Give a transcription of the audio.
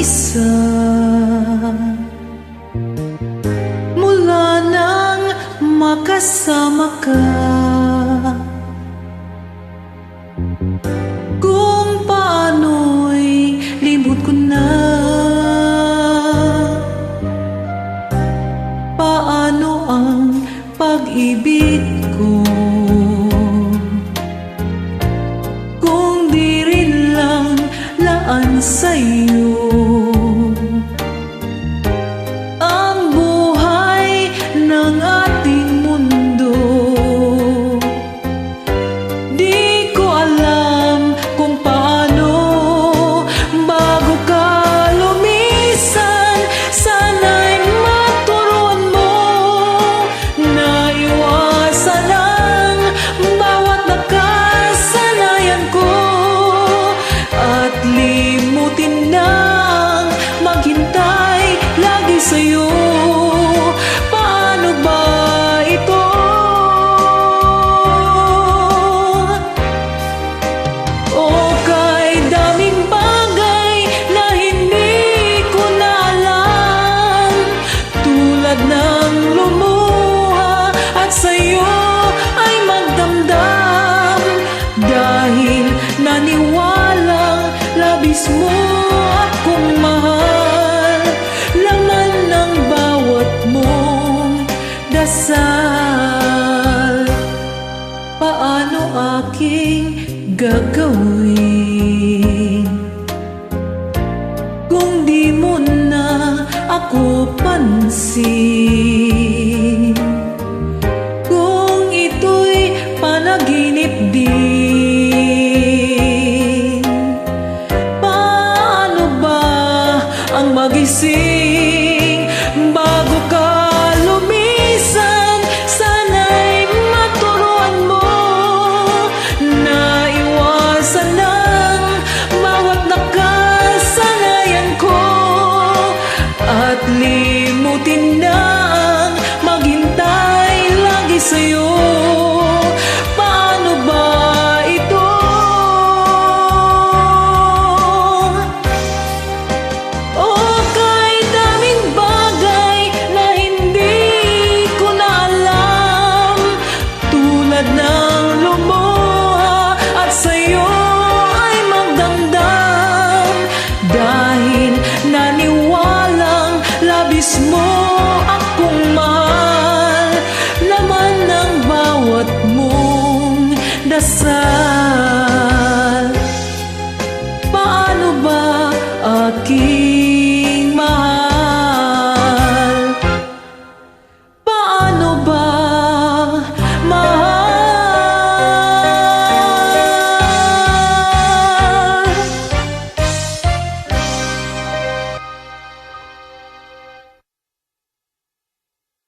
isa. Mula nang makasama ka, kung paano'y limot ko na. Paano ang pag-ibig ko kung di rin lang laan sa'yo? Ang buhay ng ating mundo, di ko alam kung paano. Bago ka lumisan, sana'y maturuan mo na iwasan ang bawat nakasanayan ko, at limutin nang maghintay lagi sa'yo. Paano ba ito? O kay daming bagay na hindi ko na alam, tulad ng lumuha at sa'yo ay magdamdam, dahil naniwalang labis mo akong mahal. Laman ng bawat mong dasal, paano aking gagawin kung di mo na ako pansin? Kung ito'y panaginip din, paano ba ang magising? Bago ka lumisan, sana'y maturuan mo na iwasan ang bawat nakasanayan ko, at limutin nang maghintay lagi sa'yo. Paano ba ito? O kay daming bagay na hindi ko na alam, tulad ng lumuha at sa'yo ay magdamdam, dahil naniwalang labis mo akong mahal. Laman ng bawat mong dasal,